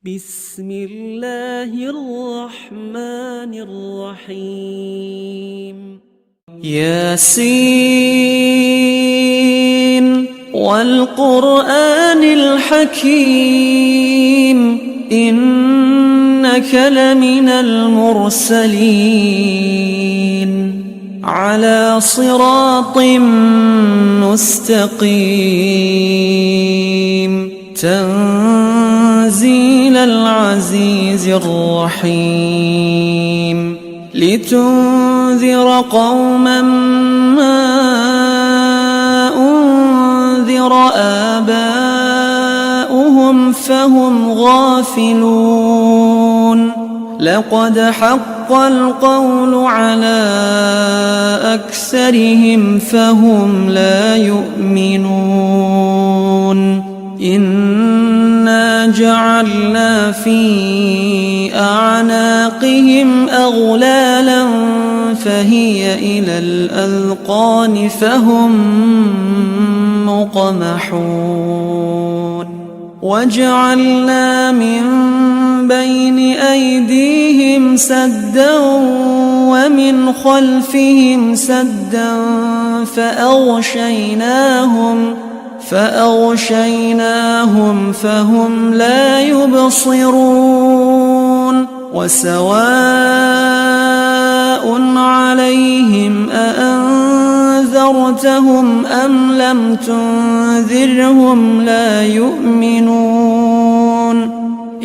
بسم الله الرحمن الرحيم ياسين والقرآن الحكيم إنك لمن المرسلين على صراط مستقيم تنزيل العزيز الرحيم لتنذر قوما ما أنذر آباؤهم فهم غافلون لقد حق القول على أكثرهم فهم لا يؤمنون إنا جعلنا في أعناقهم أغلالا فهي إلى الأذقان فهم مقمحون وجعلنا من بين أيديهم سدا ومن خلفهم سدا فأغشيناهم فهم لا يبصرون وسواء عليهم أأنذرتهم أم لم تنذرهم لا يؤمنون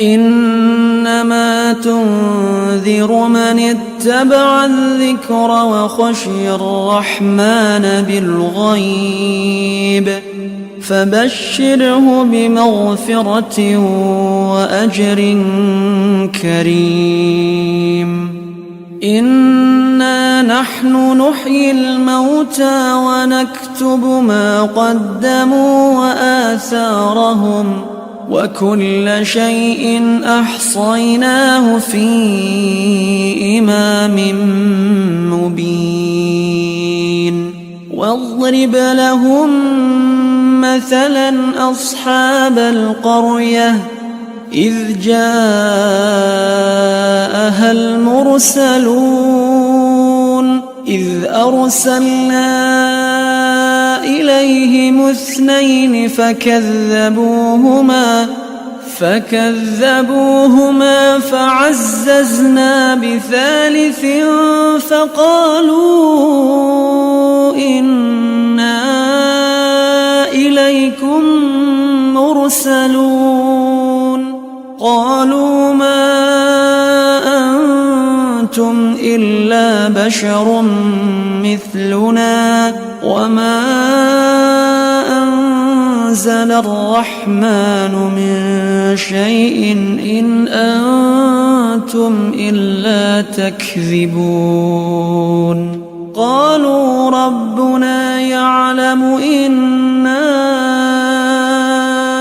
إنما تنذر من اتبع الذكر وخشي الرحمن بالغيب فبشره بمغفرة وأجر كريم إنا نحن نحيي الموتى ونكتب ما قدموا وآثارهم وكل شيء أحصيناه في إمام مبين واضرب لهم مثلا أصحاب القرية إذ جاءها المرسلون إذ أرسلنا إليهم اثنين فكذبوهما فعززنا بثالث فقالوا إنا إليكم مرسلون قالوا ما أنتم إلا بشر مثلنا وما أنزل الرحمن من شيء إن أنتم إلا تكذبون قالوا ربنا يعلم إنا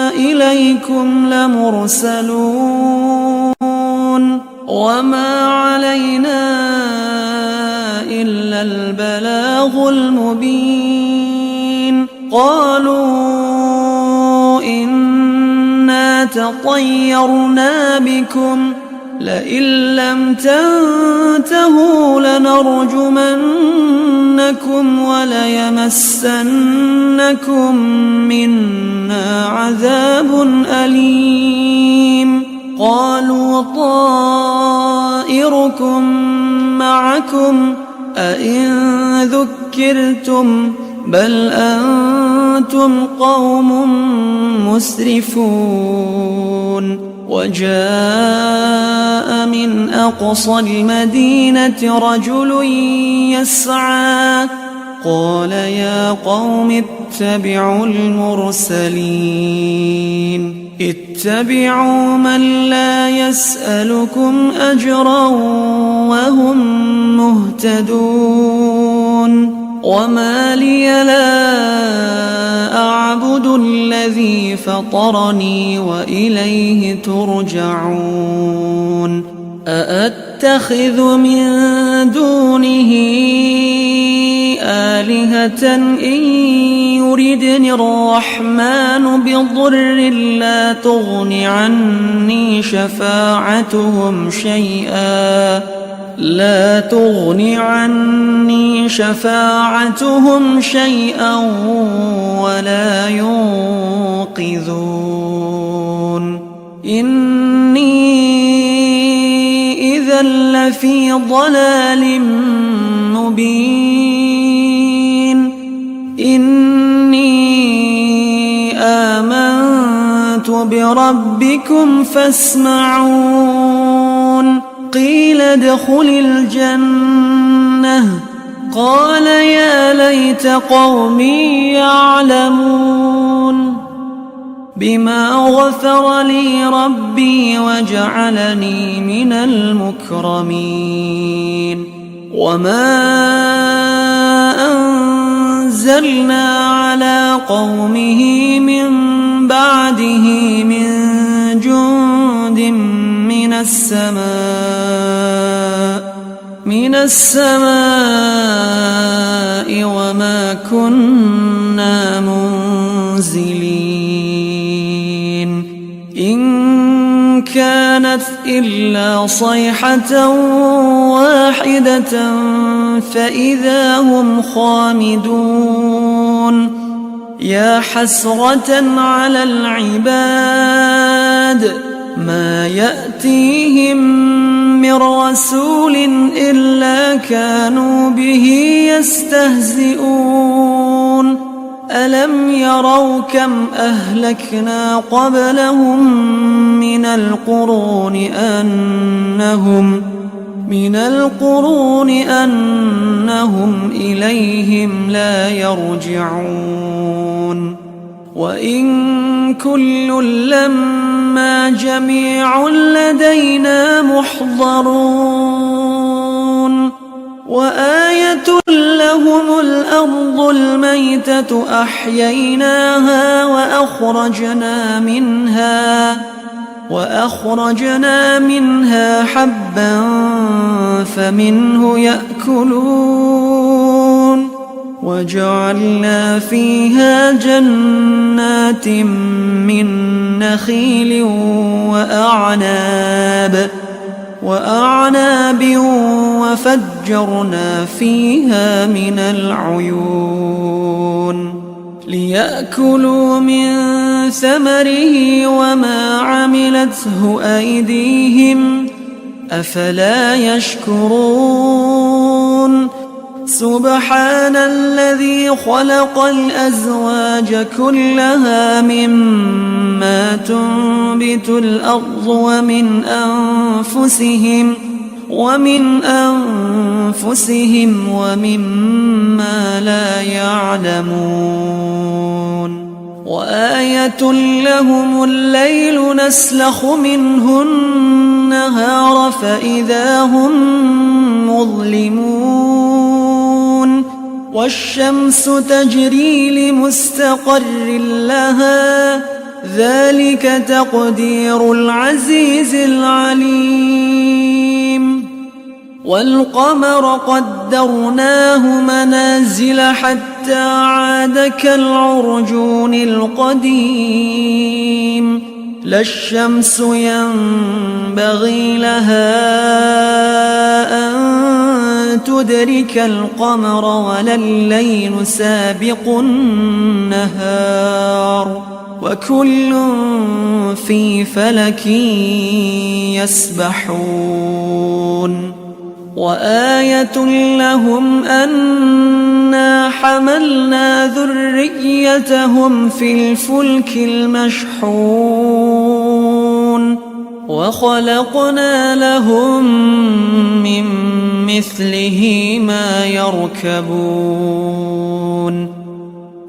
إليكم لمرسلون وما علينا إلا البلاغ المبين قالوا إنا تطيرنا بكم لئن لم تنتهوا لنرجمنكم وليمسنكم منا عذاب أليم قالوا طائركم معكم أئن ذكرتم بل أنتم قوم مسرفون وجاء من أقصى المدينة رجل يسعى قال يا قوم اتبعوا المرسلين اتبعوا من لا يسألكم أجرا وهم مهتدون وما لي لا أعبد الذي فطرني وإليه ترجعون أأتخذ من دونه آلهة إن يردني الرحمن بضر لا تغن عني شفاعتهم شيئا ولا ينقذون إني إذا لفي ضلال مبين إني آمنت بربكم فاسمعون قيل ادخل الجنة قال يا ليت قومي يعلمون بما غفر لي ربي وجعلني من المكرمين وما أنزلنا على قومه من بعده من جند من السماء وما كنا منزلين إن كانت إلا صيحة واحدة فإذا هم خامدون يا حسرة على العباد ما يأتيهم من رسول إلا كانوا به يستهزئون ألم يروا كم أهلكنا قبلهم من القرون أنهم إليهم لا يرجعون وإن كل لما جميع لدينا محضرون وآية لهم الأرض الميتة أحييناها وأخرجنا منها حبا فمنه يأكلون وجعلنا فيها جنات من نخيل وأعناب وفجرنا فيها من العيون ليأكلوا من ثمره وما عملته أيديهم أفلا يشكرون سبحان الذي خلق الأزواج كلها مما تنبت الأرض ومن أنفسهم ومما لا يعلمون وآية لهم الليل نسلخ منه النهار فإذا هم مظلمون والشمس تجري لمستقر لها ذلك تقدير العزيز العليم والقمر قدرناه منازل حتى عاد كالعرجون القديم لا الشمس ينبغي لها أن تدرك القمر ولا الليل سابق النهار وكل في فلك يسبحون وآية لهم أنا حملنا ذريتهم في الفلك المشحون وخلقنا لهم من مثله ما يركبون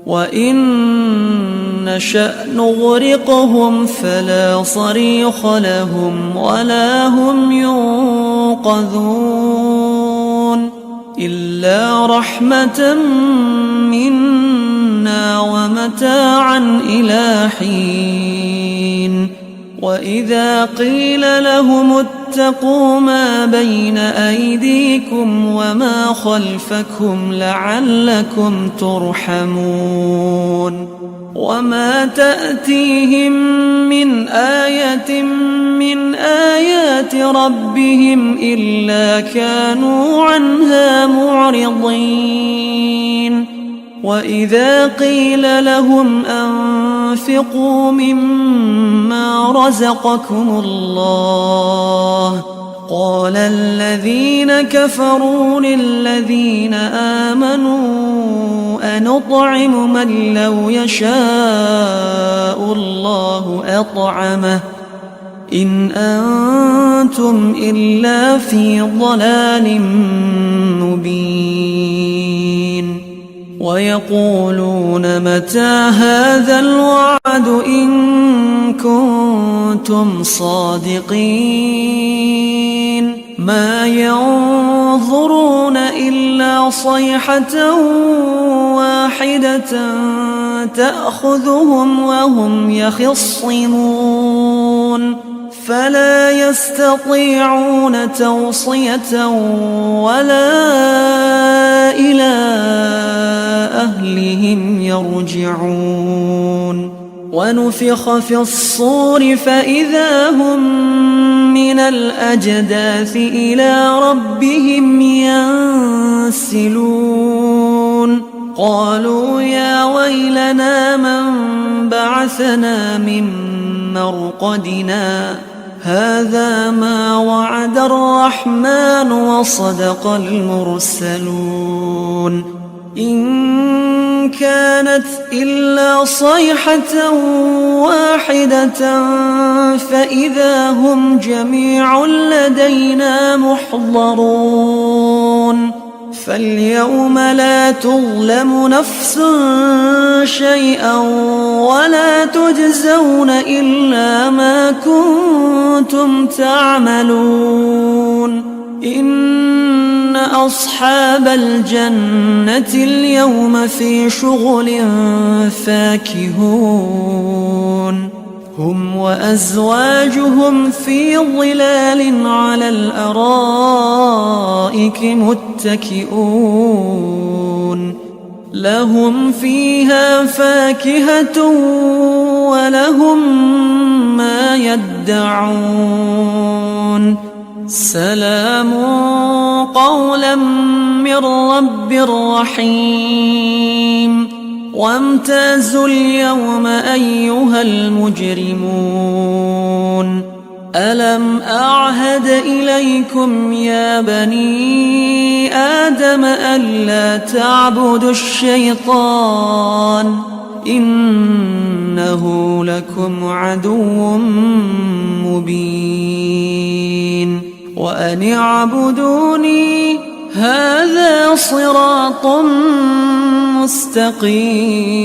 وإن نشأ نغرقهم فلا صريخ لهم ولا هم ينقذون إلا رحمة منا ومتاعا إلى حين وإذا قيل لهم اتقوا ما بين أيديكم وما خلفكم لعلكم ترحمون وما تأتيهم من آية من آيات ربهم إلا كانوا عنها معرضين وإذا قيل لهم أنفقوا مما رزقكم الله قال الذين كفروا للذين آمنوا أنطعم من لو يشاء الله أطعمه إن أنتم إلا في ضلال مبين ويقولون متى هذا الوعد إن كنتم صادقين ما ينظرون إلا صيحة واحدة تأخذهم وهم يخصمون فلا يستطيعون توصية ولا إلى أهلهم يرجعون ونفخ في الصور فإذا هم من الأجداث إلى ربهم ينسلون قالوا يا ويلنا من بعثنا من مرقدنا هذا ما وعد الرحمن وصدق المرسلون إن كانت إلا صيحة واحدة فإذا هم جميع لدينا محضرون فاليوم لا تظلم نفس شيئا ولا تجزون إلا ما كنتم تعملون إن أصحاب الجنة اليوم في شغل فاكهون هم وأزواجهم في ظلال على الأرائك متكئون لهم فيها فاكهة ولهم ما يدعون سلام قولا من رب رحيم وامتازوا اليوم أيها المجرمون ألم أعهد إليكم يا بني آدم ألا تعبدوا الشيطان إنه لكم عدو مبين وأن اعبدوني هذا صراط مستقيم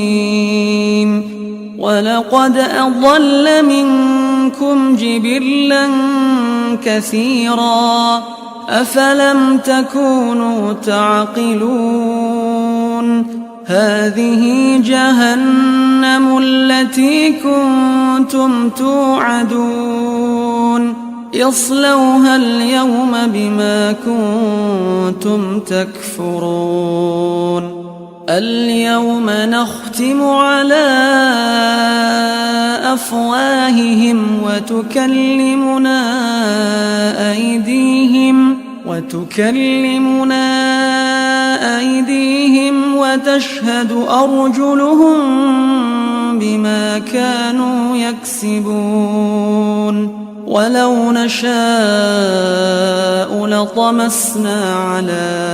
ولقد أضل منكم جبلا كثيرا أفلم تكونوا تعقلون هذه جهنم التي كنتم توعدون يصلوها اليوم بما كنتم تكفرون اليوم نختم على أفواههم وتكلمنا أيديهم وتشهد أرجلهم بما كانوا يكسبون ولو نشاء لطمسنا على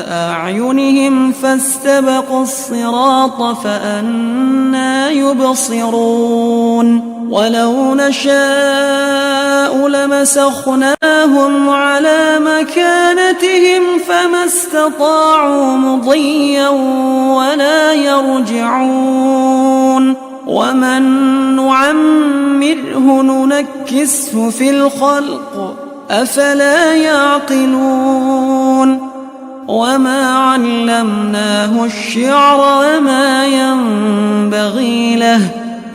أعينهم فاستبقوا الصراط فأنى يبصرون ولو نشاء لمسخناهم على مكانتهم فما استطاعوا مضيا ولا يرجعون ومن نعمره ننكسه في الخلق أفلا يعقلون وما علمناه الشعر وما ينبغي له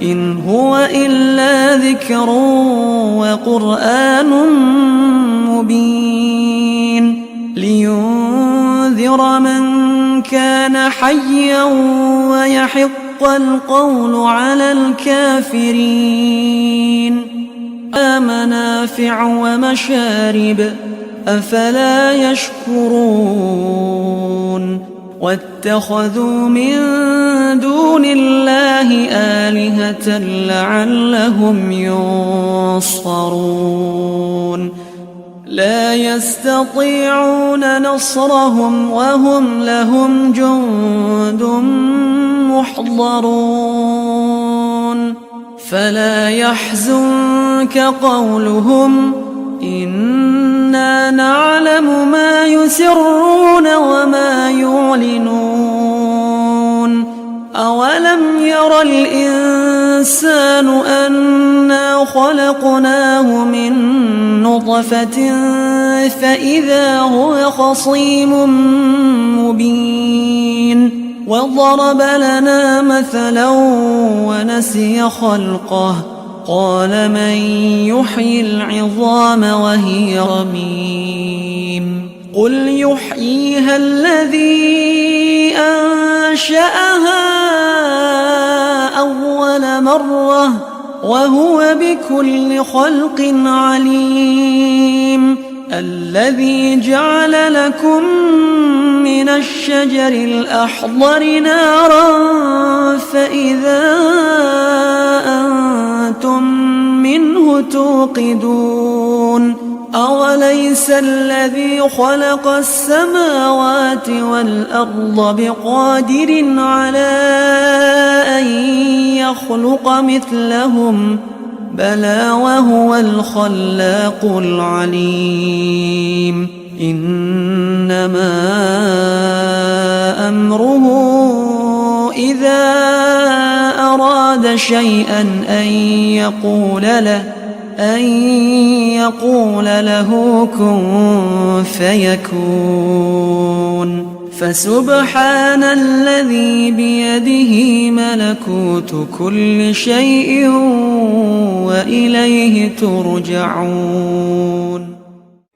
إن هو إلا ذكر وقرآن مبين لينذر من كان حيا ويحق القول على الكافرين. منافع ومشارب أفلا يشكرون واتخذوا من دون الله آلهة لعلهم ينصرون لا يستطيعون نصرهم وهم لهم جند محضرون فلا يحزنك قولهم إنا نعلم ما يسرون وما يعلنون أولم ير الإنسان أنا خلقناه من نطفة فإذا هو خصيم مبين وضرب لنا مثلا ونسي خلقه قال من يحيي العظام وهي رميم قل يحييها الذي أنشأها أول مرة وهو بكل خلق عليم الذي جعل لكم من الشجر الأخضر نارا فإذا أنتم منه توقدون أوليس الذي خلق السماوات والأرض بقادر على أن يخلق مثلهم بلى وهو الخلاق العليم إنما أمره إذا أراد شيئا أن يقول له كن فيكون فسبحان الذي بيده ملكوت كل شيء وإليه ترجعون